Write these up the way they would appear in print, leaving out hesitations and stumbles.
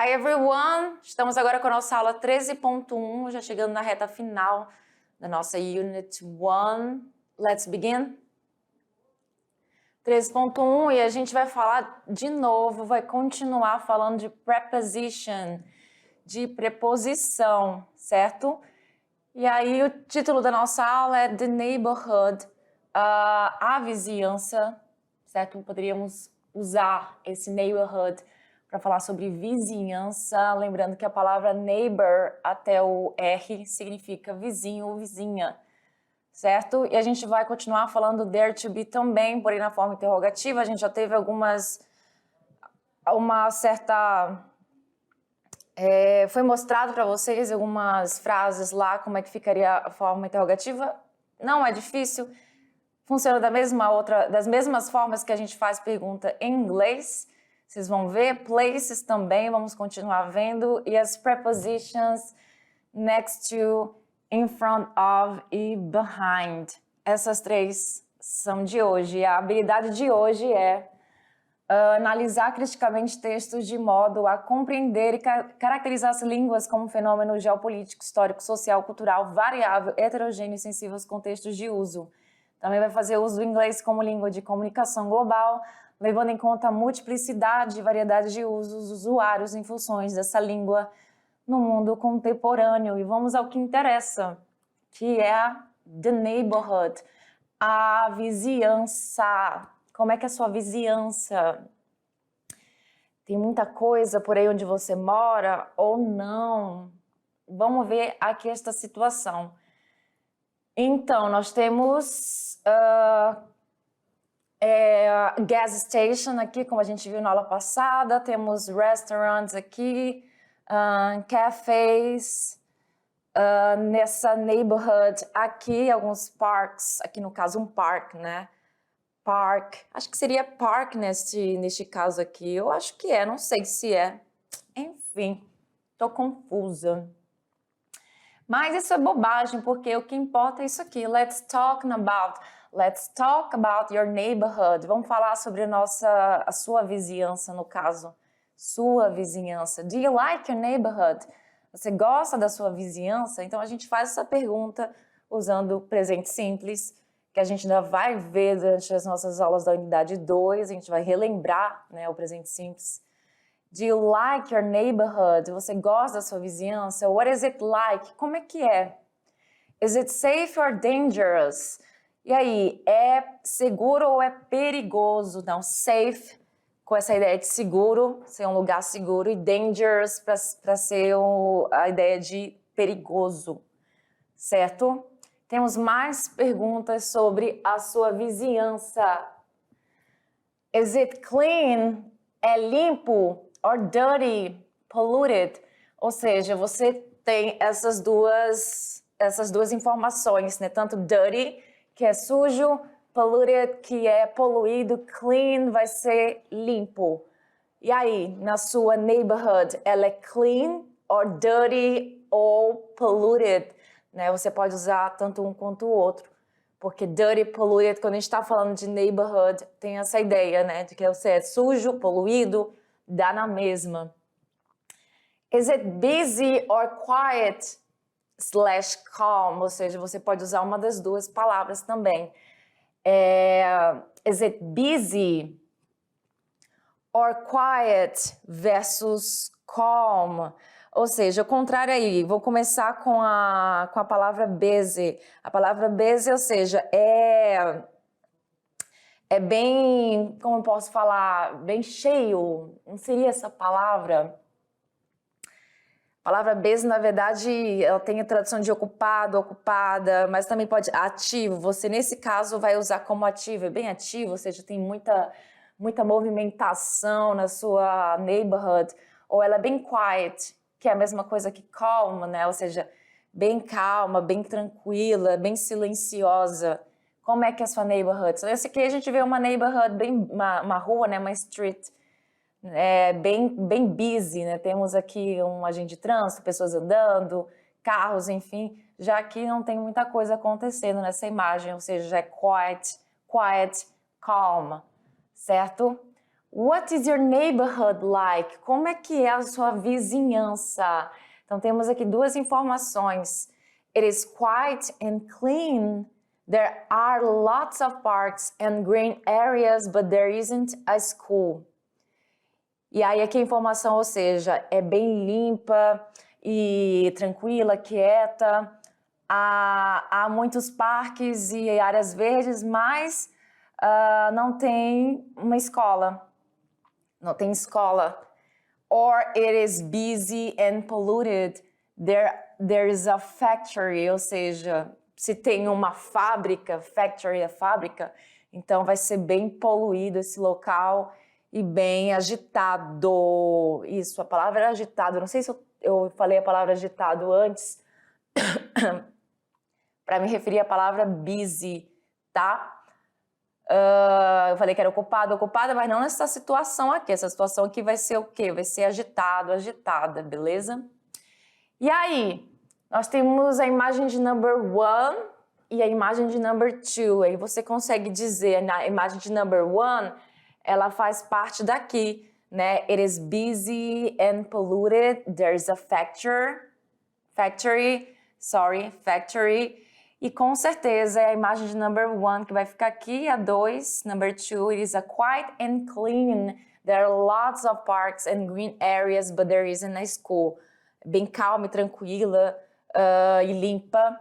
Hi everyone! Estamos agora com a nossa aula 13.1, já chegando na reta final da nossa Unit 1. Let's begin! 13.1 e a gente vai falar de novo, vai continuar falando de preposition, de preposição, certo? E aí o título da nossa aula é The Neighborhood, a vizinhança, certo? Poderíamos usar esse neighborhood para falar sobre vizinhança, lembrando que a palavra neighbor até o R significa vizinho ou vizinha, certo? E a gente vai continuar falando there to be também, porém na forma interrogativa. A gente já teve uma certa... foi mostrado para vocês algumas frases lá, como é que ficaria a forma interrogativa. Não é difícil, funciona das mesmas formas que a gente faz pergunta em inglês. Vocês vão ver, places também, vamos continuar vendo, e as prepositions next to, in front of e behind. Essas três são de hoje. E a habilidade de hoje é analisar criticamente textos de modo a compreender e caracterizar as línguas como um fenômeno geopolítico, histórico, social, cultural, variável, heterogêneo e sensível aos contextos de uso. Também vai fazer uso do inglês como língua de comunicação global, levando em conta a multiplicidade e variedade de usos dos usuários em funções dessa língua no mundo contemporâneo. E vamos ao que interessa, que é the neighborhood, a vizinhança. Como é que é a sua vizinhança? Tem muita coisa por aí onde você mora ou não? Vamos ver aqui esta situação. Então, nós temos gas station aqui, como a gente viu na aula passada, temos restaurants aqui, cafés, nessa neighborhood aqui, alguns parks, aqui no caso um parque, né? Park, acho que seria park neste caso aqui, eu acho que não sei se é, enfim, tô confusa. Mas isso é bobagem, porque o que importa é isso aqui, let's talk about your neighborhood. Vamos falar sobre a sua vizinhança, no caso, sua vizinhança. Do you like your neighborhood? Você gosta da sua vizinhança? Então a gente faz essa pergunta usando o presente simples, que a gente ainda vai ver durante as nossas aulas da unidade 2, a gente vai relembrar, né, o presente simples. Do you like your neighborhood? Você gosta da sua vizinhança? What is it like? Como é que é? Is it safe or dangerous? E aí, é seguro ou é perigoso? Não, safe, com essa ideia de seguro, ser um lugar seguro, e dangerous para ser a ideia de perigoso, certo? Temos mais perguntas sobre a sua vizinhança. Is it clean? É limpo? Or dirty? Polluted? Ou seja, você tem essas duas informações, né? Tanto dirty, que é sujo, polluted, que é poluído, clean vai ser limpo. E aí, na sua neighborhood, ela é clean, or dirty, ou polluted? Né? Você pode usar tanto um quanto o outro, porque dirty, polluted, quando a gente está falando de neighborhood, tem essa ideia, né, de que você é sujo, poluído, dá na mesma. Is it busy or quiet / calm? Ou seja, você pode usar uma das duas palavras também. Is it busy or quiet versus calm? Ou seja, o contrário aí, vou começar com a palavra busy. A palavra busy, ou seja, é bem, como eu posso falar, bem cheio, não seria essa palavra? A palavra busy, na verdade, ela tem a tradução de ocupado, ocupada, mas também pode ativo. Você, nesse caso, vai usar como ativo, é bem ativo, ou seja, tem muita movimentação na sua neighborhood, ou ela é bem quiet, que é a mesma coisa que calm, né? Ou seja, bem calma, bem tranquila, bem silenciosa. Como é que é a sua neighborhood? Esse aqui a gente vê uma neighborhood, uma rua, né? Uma street, bem busy, né? Temos aqui um agente de trânsito, pessoas andando, carros, enfim. Já aqui não tem muita coisa acontecendo nessa imagem, ou seja, já é quiet, calm, certo? What is your neighborhood like? Como é que é a sua vizinhança? Então temos aqui duas informações. It is quiet and clean. There are lots of parks and green areas, but there isn't a school. E aí aqui a informação, ou seja, é bem limpa e tranquila, quieta. Há muitos parques e áreas verdes, mas não tem uma escola. Não tem escola. Or it is busy and polluted. There is a factory, ou seja, se tem uma fábrica, factory é fábrica, então vai ser bem poluído esse local e bem agitado. Isso, a palavra é agitado. Não sei se eu falei a palavra agitado antes para me referir à palavra busy, tá? Eu falei que era ocupada, mas não nessa situação aqui. Essa situação aqui vai ser o quê? Vai ser agitado, agitada, beleza? E aí, nós temos a imagem de number 1 e a imagem de number 2. Aí você consegue dizer, na imagem de number 1, ela faz parte daqui, né? It is busy and polluted. There's a factory. E com certeza é a imagem de number 1 que vai ficar aqui, a 2, number 2, it is a quiet and clean. There are lots of parks and green areas, but there isn't a school. Bem calma e tranquila e limpa,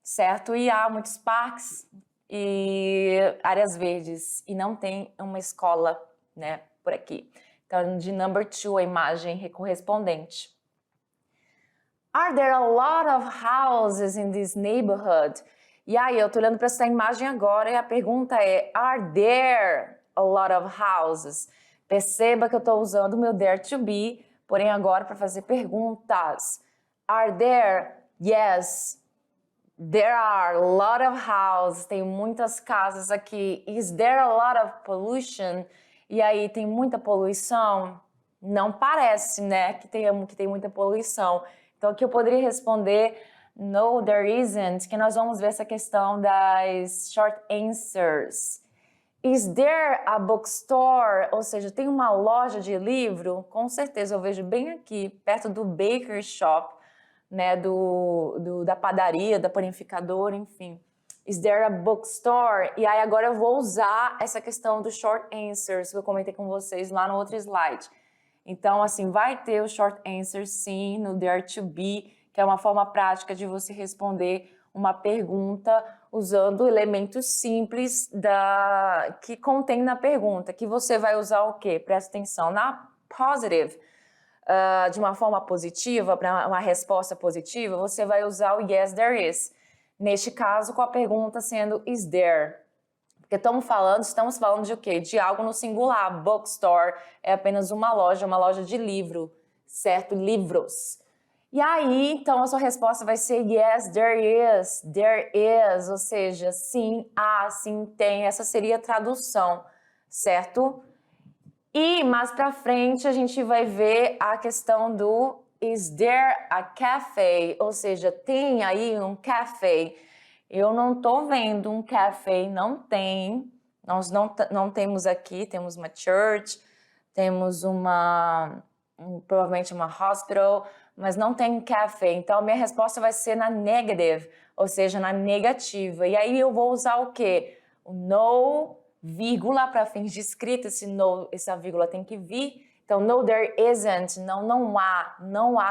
certo? E há muitos parques e áreas verdes e não tem uma escola, né, por aqui. Então, de number 2, a imagem correspondente. Are there a lot of houses in this neighborhood? E aí, eu tô olhando para essa imagem agora e a pergunta é, are there a lot of houses? Perceba que eu estou usando o meu there to be, porém agora para fazer perguntas. Are there? Yes. There are a lot of houses. Tem muitas casas aqui. Is there a lot of pollution? E aí, tem muita poluição? Não parece, né, que tem muita poluição. Então, aqui eu poderia responder no, there isn't, que nós vamos ver essa questão das short answers. Is there a bookstore? Ou seja, tem uma loja de livro? Com certeza, eu vejo bem aqui, perto do baker shop, né, da padaria, da panificadora, enfim. Is there a bookstore? E aí agora eu vou usar essa questão dos short answers que eu comentei com vocês lá no outro slide. Então, assim, vai ter o short answer, sim, no there to be, que é uma forma prática de você responder uma pergunta usando elementos simples que contém na pergunta, que você vai usar o quê? Presta atenção, na positive, de uma forma positiva, para uma resposta positiva, você vai usar o yes, there is. Neste caso, com a pergunta sendo is there. Porque estamos falando de o quê? De algo no singular. Bookstore é apenas uma loja de livro, certo? Livros. E aí, então, a sua resposta vai ser yes, there is, ou seja, sim, há, sim, tem. Essa seria a tradução, certo? E mais pra frente a gente vai ver a questão do is there a cafe? Ou seja, tem aí um café. Eu não tô vendo um café, não tem. Nós não temos aqui, temos uma church, temos provavelmente uma hospital, mas não tem café. Então, a minha resposta vai ser na negative, ou seja, na negativa. E aí eu vou usar o quê? O no, vírgula, para fins de escrita, essa vírgula tem que vir. Então, no, there isn't, não há,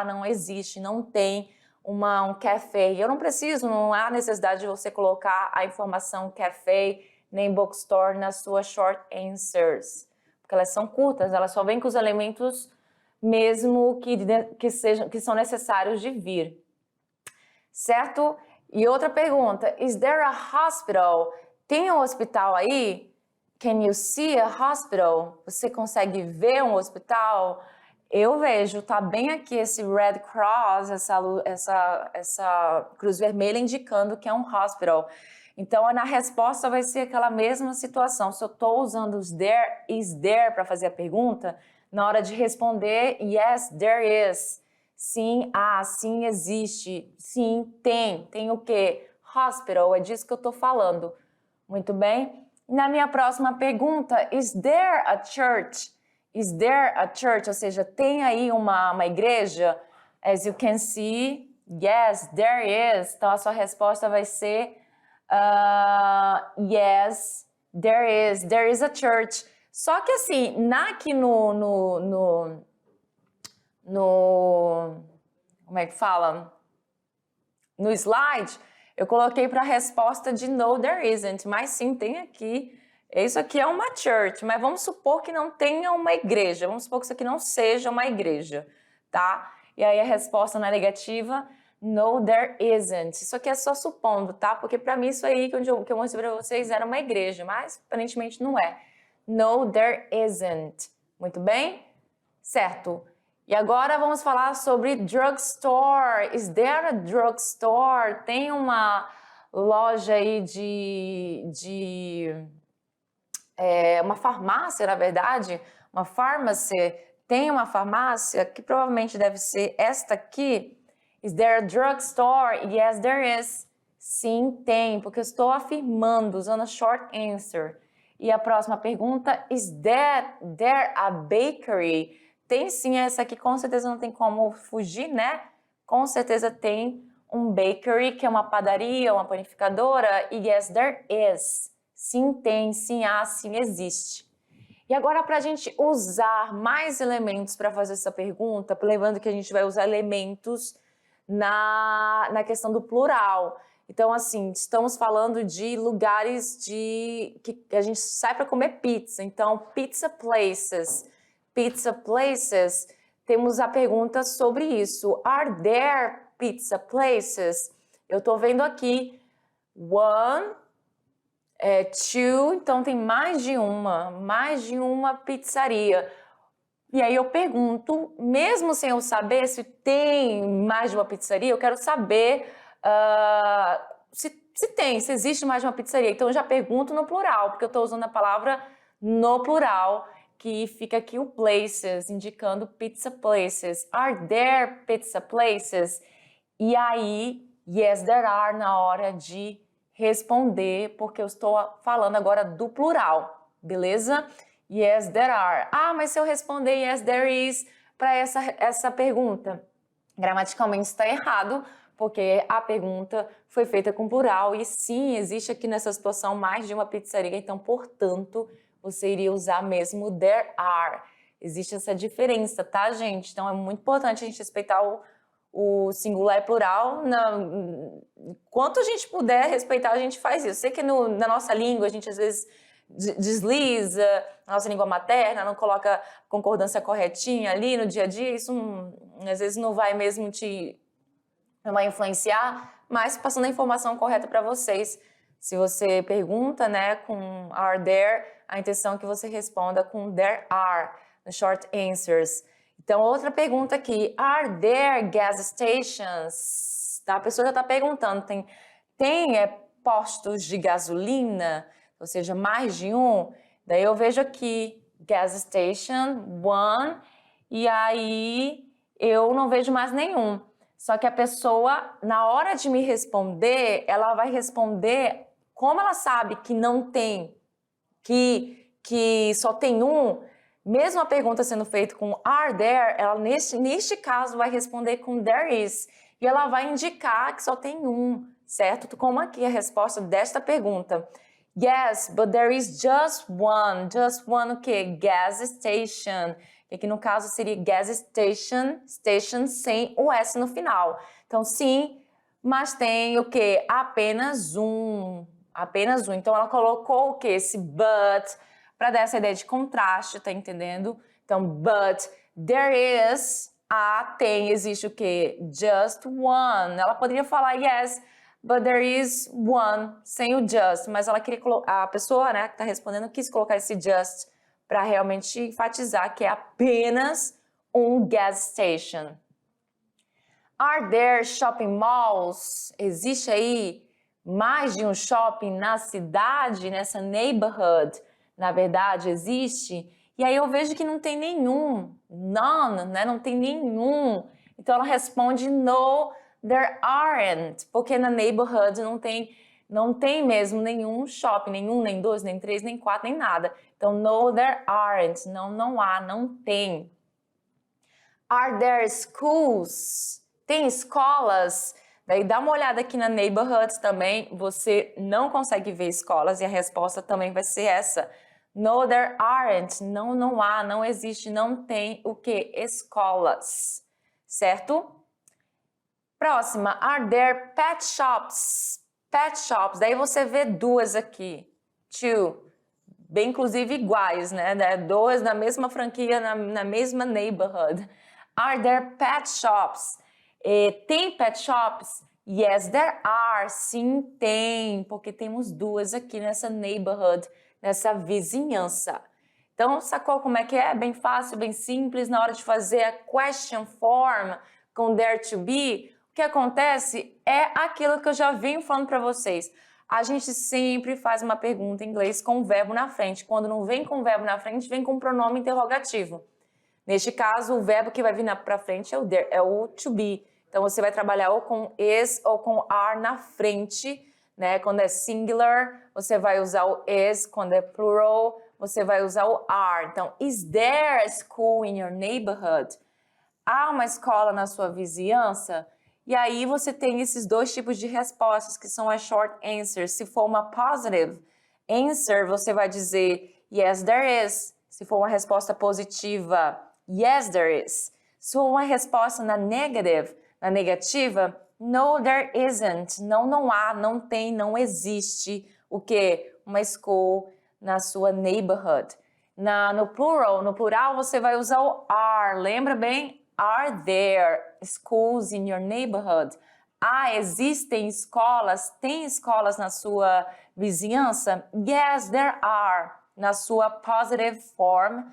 não existe, não tem um café. E eu não há necessidade de você colocar a informação café nem bookstore nas suas short answers, porque elas são curtas, elas só vêm com os elementos mesmo que são necessários de vir, certo? E outra pergunta, is there a hospital? Tem um hospital aí? Can you see a hospital? Você consegue ver um hospital? Eu vejo, tá bem aqui esse Red Cross, essa cruz vermelha indicando que é um hospital. Então, na resposta vai ser aquela mesma situação. Se eu estou usando os there, is there para fazer a pergunta, na hora de responder, yes, there is. Sim, sim, existe. Sim, tem. Tem o quê? Hospital, é disso que eu estou falando. Muito bem? Na minha próxima pergunta, is there a church? is there a church? Ou seja, tem aí uma igreja? As you can see, yes, there is. Então, a sua resposta vai ser yes, there is. There is a church. Só que assim, aqui no como é que fala? No slide, eu coloquei para a resposta de no, there isn't. Mas sim, tem aqui. Isso aqui é uma church, mas vamos supor que não tenha uma igreja. Vamos supor que isso aqui não seja uma igreja, tá? E aí a resposta na negativa, no, there isn't. Isso aqui é só supondo, tá? Porque para mim isso aí que eu mostrei para vocês era uma igreja, mas aparentemente não é. No, there isn't. Muito bem? Certo. E agora vamos falar sobre drugstore. Is there a drugstore? Tem uma loja aí uma farmácia, na verdade, uma pharmacy. Tem uma farmácia que provavelmente deve ser esta aqui. Is there a drugstore? Yes, there is. Sim, tem, porque eu estou afirmando, usando a short answer. E a próxima pergunta, is there a bakery? Tem sim, essa aqui com certeza não tem como fugir, né? Com certeza tem um bakery, que é uma padaria, uma panificadora. E yes, there is. Sim, tem, sim, há, sim, existe. E agora, para a gente usar mais elementos para fazer essa pergunta, lembrando que a gente vai usar elementos na questão do plural. Então, assim, estamos falando de lugares que a gente sai para comer pizza. Então, pizza places. Pizza places, temos a pergunta sobre isso. Are there pizza places? Eu estou vendo aqui one, two, então tem mais de uma pizzaria. E aí eu pergunto, mesmo sem eu saber se tem mais de uma pizzaria, eu quero saber se existe mais de uma pizzaria. Então eu já pergunto no plural, porque eu estou usando a palavra no plural, que fica aqui o places, indicando pizza places. Are there pizza places? E aí, yes, there are na hora de responder, porque eu estou falando agora do plural, beleza? Yes, there are. Ah, mas se eu responder yes, there is para essa pergunta, gramaticalmente está errado, porque a pergunta foi feita com plural e sim, existe aqui nessa situação mais de uma pizzaria, então, portanto, você iria usar mesmo there are. Existe essa diferença, tá, gente? Então, é muito importante a gente respeitar o singular e plural. Quanto a gente puder respeitar, a gente faz isso. Sei que na nossa língua, a gente às vezes desliza, na nossa língua materna, não coloca concordância corretinha ali no dia a dia. Isso, às vezes, não vai mesmo não vai influenciar, mas passando a informação correta para vocês. Se você pergunta, né, com are there, a intenção é que você responda com there are, no short answers. Então, outra pergunta aqui, are there gas stations? Tá? A pessoa já está perguntando, tem postos de gasolina, ou seja, mais de um? Daí eu vejo aqui, gas station, one, e aí eu não vejo mais nenhum. Só que a pessoa, na hora de me responder, ela vai responder, como ela sabe que não tem, que só tem um, mesmo a pergunta sendo feita com are there, ela neste caso vai responder com there is. E ela vai indicar que só tem um, certo? Como aqui a resposta desta pergunta. Yes, but there is just one. Just one o quê? Gas station. Que aqui no caso seria gas station, station sem o S no final. Então sim, mas tem o quê? Apenas um. Apenas um. Então ela colocou o quê? Esse but, para dar essa ideia de contraste, tá entendendo? Então, but there is, existe o quê? Just one. Ela poderia falar yes, but there is one, sem o just, mas ela queria a pessoa, né, que tá respondendo, quis colocar esse just para realmente enfatizar que é apenas um gas station. Are there shopping malls? Existe aí mais de um shopping na cidade, nessa neighborhood? Na verdade, existe. E aí eu vejo que não tem nenhum. None, né? Não tem nenhum. Então ela responde no, there aren't. Porque na neighborhood não tem Não tem mesmo nenhum shopping, nenhum, nem dois, nem três, nem quatro, nem nada. Então, no, there aren't. Não, não há, não tem. Are there schools? Tem escolas? Daí dá uma olhada aqui na neighborhoods também. Você não consegue ver escolas e a resposta também vai ser essa. No, there aren't. Não, não há, não existe, não tem o que? Escolas. Certo? Próxima. Are there pet shops? Pet shops. Daí você vê duas aqui. Two. Bem, inclusive, iguais, né? Duas na mesma franquia, na mesma neighborhood. Are there pet shops? Tem pet shops? Yes, there are. Sim, tem, porque temos duas aqui nessa neighborhood, nessa vizinhança. Então, sacou como é que é? Bem fácil, bem simples. Na hora de fazer a question form com there to be, o que acontece é aquilo que eu já venho falando para vocês. A gente sempre faz uma pergunta em inglês com o verbo na frente. Quando não vem com o verbo na frente, vem com o pronome interrogativo. Neste caso, o verbo que vai vir para frente é o to be. Então, você vai trabalhar ou com is ou com are na frente, né? Quando é singular, você vai usar o is. Quando é plural, você vai usar o are. Então, is there a school in your neighborhood? Há uma escola na sua vizinhança? E aí você tem esses dois tipos de respostas, que são as short answers. Se for uma positive answer, você vai dizer yes, there is. Se for uma resposta positiva, yes, there is. Se for uma resposta na negativa, no, there isn't. Não, não há, não tem, não existe o quê? Uma school na sua neighborhood. No plural, você vai usar o are. Lembra bem? Are there schools in your neighborhood? Existem escolas? Tem escolas na sua vizinhança? Yes, there are. Na sua positive form,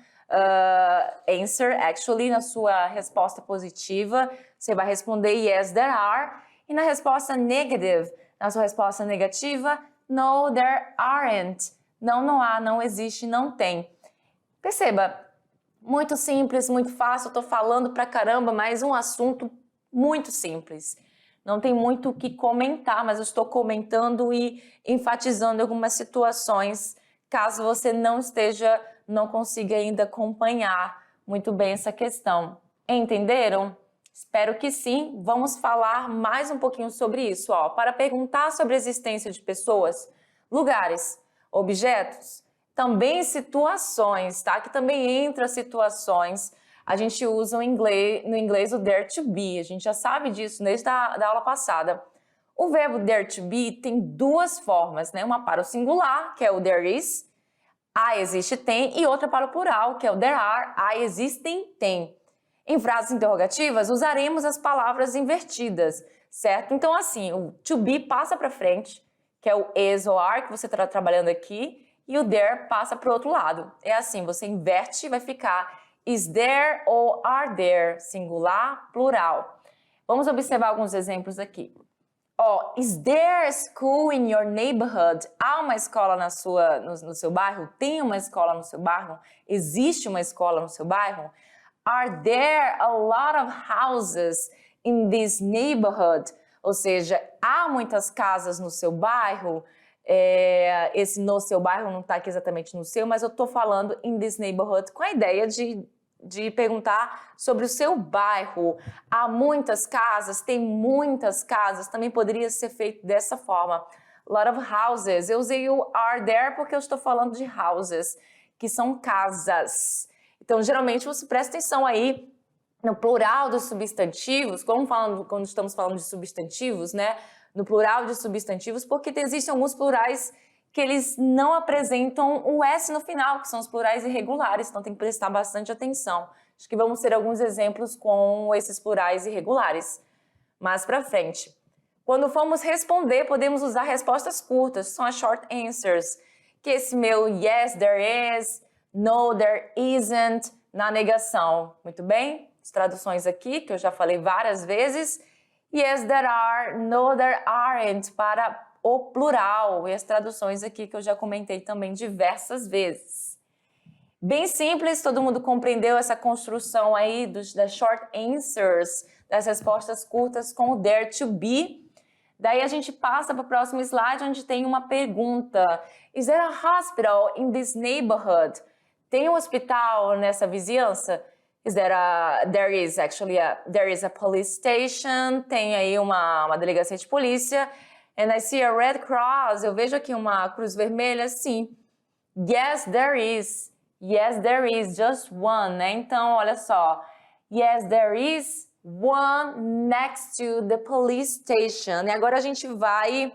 answer, actually, na sua resposta positiva, você vai responder yes, there are. E na resposta negative, na sua resposta negativa, no, there aren't. Não, não há, não existe, não tem. Perceba, muito simples, muito fácil, eu tô falando pra caramba, mas um assunto muito simples. Não tem muito o que comentar, mas eu estou comentando e enfatizando algumas situações, caso você não consiga ainda acompanhar muito bem essa questão. Entenderam? Espero que sim. Vamos falar mais um pouquinho sobre isso. Para perguntar sobre a existência de pessoas, lugares, objetos, também situações, tá? Que também entra situações. A gente usa no inglês o there to be. A gente já sabe disso desde a aula passada. O verbo there to be tem duas formas, né? Uma para o singular, que é o there is. Existe, tem. E outra para o plural, que é o there are. Existem, tem. Em frases interrogativas, usaremos as palavras invertidas, certo? Então, assim, o to be passa para frente, que é o is ou are, que você está trabalhando aqui. E o there passa para o outro lado. É assim, você inverte e vai ficar is there ou are there, singular, plural. Vamos observar alguns exemplos aqui. Is there a school in your neighborhood? Há uma escola no seu bairro? Tem uma escola no seu bairro? Existe uma escola no seu bairro? Are there a lot of houses in this neighborhood? Ou seja, há muitas casas no seu bairro? Esse no seu bairro não está aqui exatamente no seu, mas eu estou falando in this neighborhood com a ideia de perguntar sobre o seu bairro. Há muitas casas, tem muitas casas, também poderia ser feito dessa forma. A lot of houses. Eu usei o are there porque eu estou falando de houses, que são casas. Então, geralmente, você presta atenção aí no plural dos substantivos, quando estamos falando de substantivos, né? No plural de substantivos, porque existem alguns plurais que eles não apresentam o S no final, que são os plurais irregulares, então tem que prestar bastante atenção. Acho que vamos ter alguns exemplos com esses plurais irregulares. Mais pra frente. Quando formos responder, podemos usar respostas curtas, são as short answers, que esse meu yes, there is, no, there isn't, na negação. Muito bem? As traduções aqui, que eu já falei várias vezes. Yes, there are, no, there aren't, para o plural. E as traduções aqui que eu já comentei também diversas vezes. Bem simples, todo mundo compreendeu essa construção aí das short answers, das respostas curtas com o there to be. Daí a gente passa para o próximo slide, onde tem uma pergunta. Is there a hospital in this neighborhood? Tem um hospital nessa vizinhança? There is a police station. Tem aí uma delegacia de polícia. And I see a red cross. Eu vejo aqui uma cruz vermelha. Sim. Yes, there is. Yes, there is. Just one, né? Então, olha só. Yes, there is one next to the police station. E agora a gente vai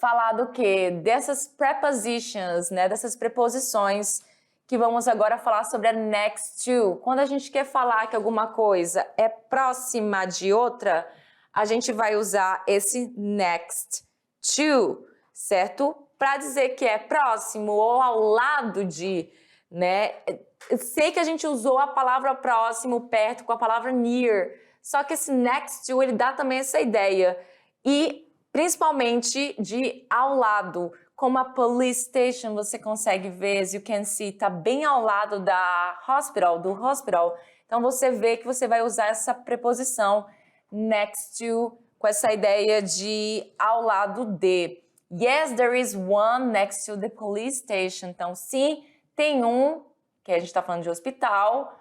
falar do quê? Dessas prepositions, né? Dessas preposições que vamos agora falar sobre a next to. Quando a gente quer falar que alguma coisa é próxima de outra, a gente vai usar esse next to, certo? Para dizer que é próximo ou ao lado de, né? Eu sei que a gente usou a palavra próximo, perto, com a palavra near, só que esse next to, ele dá também essa ideia. E principalmente de ao lado, como a police station, você consegue ver, as you can see, tá bem ao lado do hospital. Então você vê que você vai usar essa preposição next to, com essa ideia de ao lado de. Yes, there is one next to the police station. Então sim, tem um, que a gente está falando de hospital,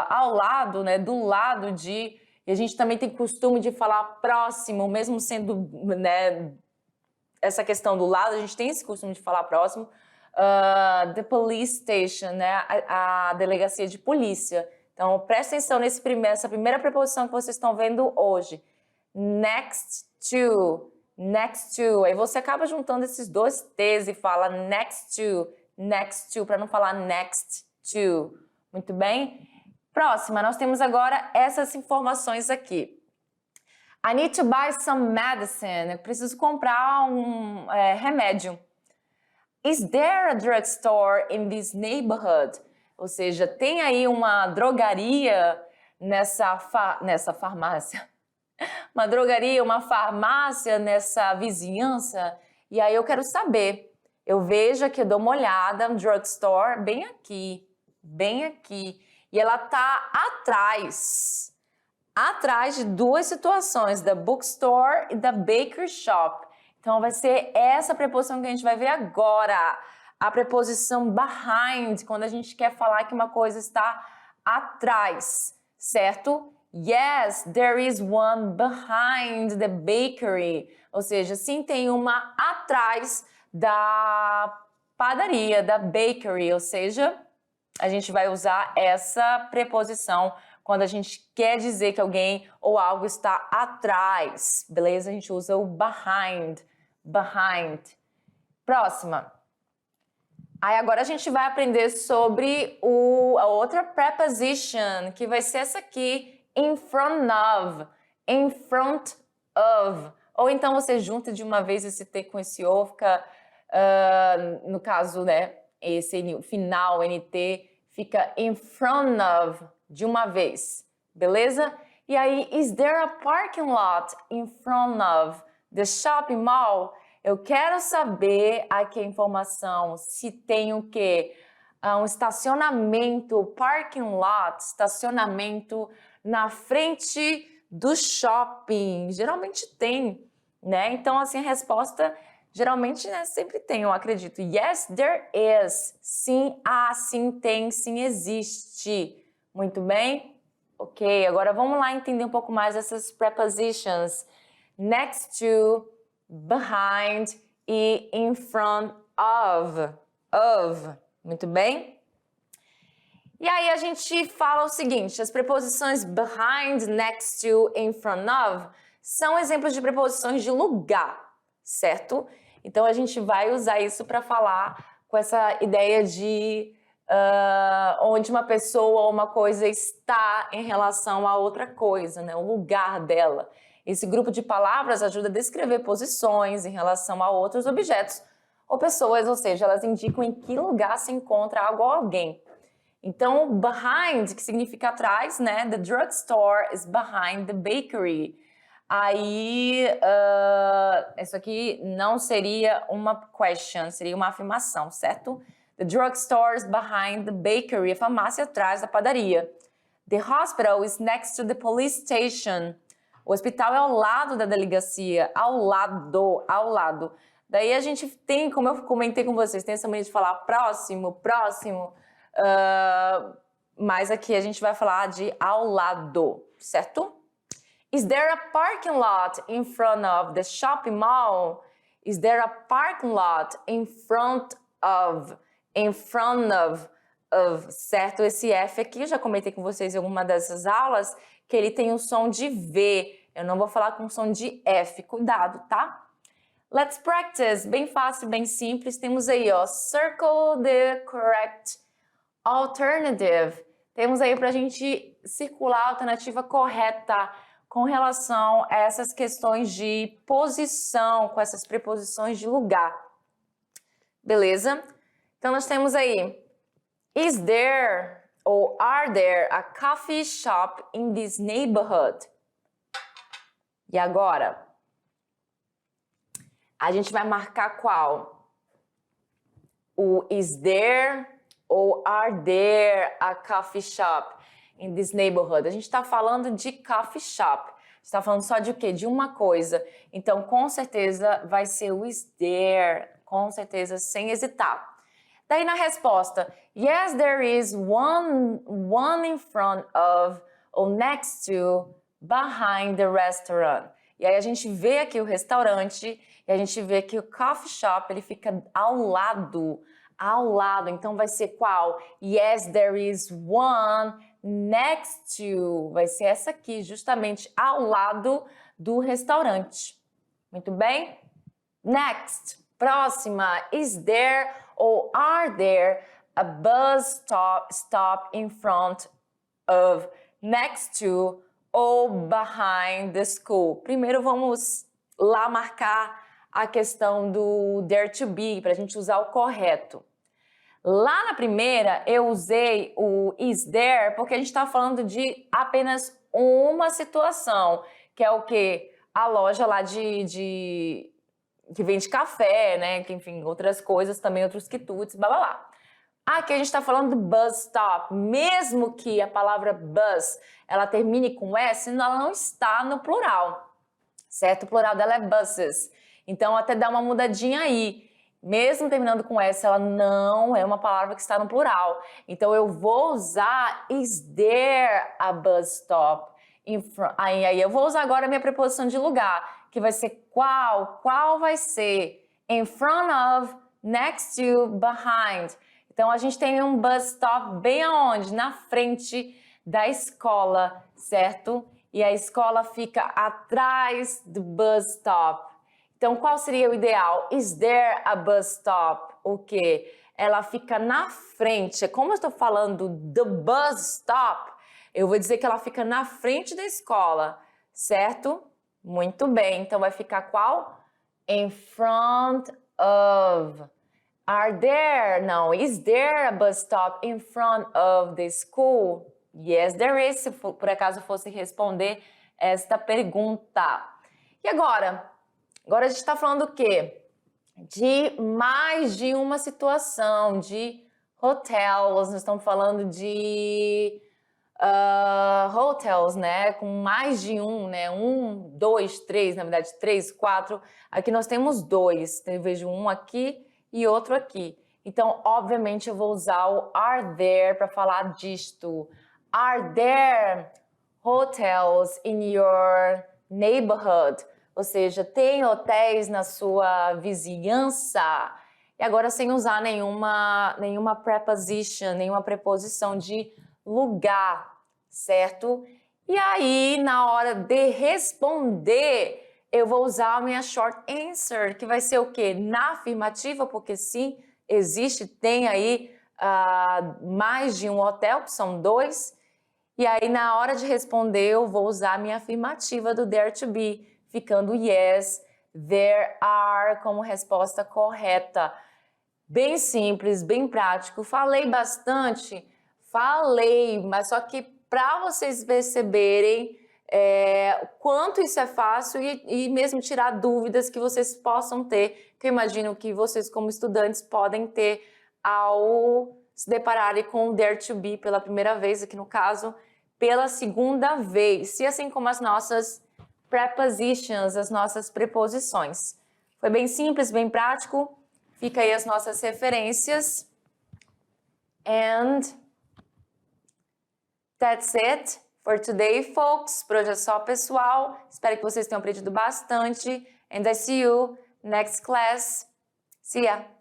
ao lado, né, do lado de... E a gente também tem costume de falar próximo, mesmo sendo, né, essa questão do lado, a gente tem esse costume de falar próximo. The police station, né, a delegacia de polícia. Então, presta atenção nessa primeira preposição que vocês estão vendo hoje. Next to, next to. Aí você acaba juntando esses dois T's e fala next to, para não falar next to. Muito bem? Próxima, nós temos agora essas informações aqui. I need to buy some medicine. Eu preciso comprar um remédio. Is there a drugstore in this neighborhood? Ou seja, tem aí uma drogaria nessa farmácia. Uma drogaria, uma farmácia nessa vizinhança. E aí eu quero saber. Eu vejo aqui, eu dou uma olhada, um drugstore bem aqui. Bem aqui. E ela tá atrás de duas situações, da bookstore e da bakery shop. Então vai ser essa preposição que a gente vai ver agora, a preposição behind, quando a gente quer falar que uma coisa está atrás, certo? Yes, there is one behind the bakery. Ou seja, sim, tem uma atrás da padaria, da bakery, ou seja, a gente vai usar essa preposição quando a gente quer dizer que alguém ou algo está atrás, beleza? A gente usa o behind, behind. Próxima. Aí agora a gente vai aprender sobre a outra preposition, que vai ser essa aqui, in front of, in front of. Ou então você junta de uma vez esse T com esse O, fica, no caso, né, esse final, NT, fica in front of, de uma vez, beleza? E aí, is there a parking lot in front of the shopping mall? Eu quero saber aqui a informação, se tem o quê? Um estacionamento, parking lot, estacionamento na frente do shopping. Geralmente tem, né? Então, assim, a resposta... Geralmente, né, sempre tem, eu acredito. Yes, there is. Sim, sim tem, sim existe. Muito bem? Ok, agora vamos lá entender um pouco mais essas prepositions. Next to, behind e in front of. Muito bem? E aí a gente fala o seguinte, as preposições behind, next to, in front of são exemplos de preposições de lugar, certo? Então, a gente vai usar isso para falar com essa ideia de onde uma pessoa ou uma coisa está em relação a outra coisa, né? O lugar dela. Esse grupo de palavras ajuda a descrever posições em relação a outros objetos ou pessoas, ou seja, elas indicam em que lugar se encontra algo ou alguém. Então, behind, que significa atrás, né? The drugstore is behind the bakery. Aí, isso aqui não seria uma question, seria uma afirmação, certo? The drugstore is behind the bakery, a farmácia atrás da padaria. The hospital is next to the police station. O hospital é ao lado da delegacia, ao lado, ao lado. Daí a gente tem, como eu comentei com vocês, tem essa mania de falar próximo, próximo, mas aqui a gente vai falar de ao lado, certo? Is there a parking lot in front of the shopping mall? Is there a parking lot in front of, certo? Esse F aqui, eu já comentei com vocês em alguma dessas aulas, que ele tem o som de V. Eu não vou falar com o som de F, cuidado, tá? Let's practice, bem fácil, bem simples. Temos aí, ó, circle the correct alternative. Temos aí pra gente circular a alternativa correta com relação a essas questões de posição, com essas preposições de lugar. Beleza? Então, nós temos aí, is there ou are there a coffee shop in this neighborhood? E agora? A gente vai marcar qual? O is there ou are there a coffee shop in this neighborhood? A gente está falando de coffee shop. A gente está falando só de o quê? De uma coisa. Então, com certeza, vai ser o is there. Com certeza, sem hesitar. Daí, na resposta, yes, there is one in front of or next to, behind the restaurant. E aí, a gente vê aqui o restaurante e a gente vê que o coffee shop, ele fica ao lado. Ao lado. Então, vai ser qual? Yes, there is one next to. Vai ser essa aqui, justamente ao lado do restaurante. Muito bem? Next. Próxima. Is there or are there a bus stop in front of, next to ou behind the school? Primeiro, vamos lá marcar a questão do there to be, para a gente usar o correto. Lá na primeira, eu usei o is there porque a gente está falando de apenas uma situação, que é o quê? A loja lá que vende café, né? Que, enfim, outras coisas também, outros quitutes, blá blá blá. Aqui a gente está falando do bus stop, mesmo que a palavra bus, ela termine com S, ela não está no plural, certo? O plural dela é buses. Então, até dá uma mudadinha aí. Mesmo terminando com S, ela não é uma palavra que está no plural. Então, eu vou usar is there a bus stop in front? Aí eu vou usar agora a minha preposição de lugar, que vai ser qual? Qual vai ser? In front of, next to, behind. Então, a gente tem um bus stop bem aonde? Na frente da escola, certo? E a escola fica atrás do bus stop. Então, qual seria o ideal? Is there a bus stop? O quê? Ela fica na frente. Como eu estou falando do bus stop, eu vou dizer que ela fica na frente da escola, certo? Muito bem. Então, vai ficar qual? In front of. Are there? Não. Is there a bus stop in front of the school? Yes, there is. Se por acaso fosse responder esta pergunta. E agora? Agora a gente está falando o quê? De mais de uma situação, de hotels, nós estamos falando de hotels, né? Com mais de um, né? 1, 2, 3, na verdade 3, 4. Aqui nós temos 2, eu vejo um aqui e outro aqui. Então, obviamente, eu vou usar o are there para falar disto. Are there hotels in your neighborhood? Ou seja, tem hotéis na sua vizinhança? E agora sem usar nenhuma preposition, nenhuma preposição de lugar, certo? E aí, na hora de responder, eu vou usar a minha short answer, que vai ser o quê? Na afirmativa, porque sim, existe, tem aí mais de um hotel, que são 2. E aí, na hora de responder, eu vou usar a minha afirmativa do there to be, ficando yes, there are como resposta correta. Bem simples, bem prático. Falei bastante? Falei, mas só que para vocês perceberem o quanto isso é fácil e mesmo tirar dúvidas que vocês possam ter, que eu imagino que vocês como estudantes podem ter ao se depararem com o there to be pela primeira vez, aqui no caso, pela segunda vez. Se assim como as nossas prepositions, as nossas preposições. Foi bem simples, bem prático. Fica aí as nossas referências. And that's it for today, folks. Por hoje é só, pessoal. Espero que vocês tenham aprendido bastante. And I see you next class. See ya!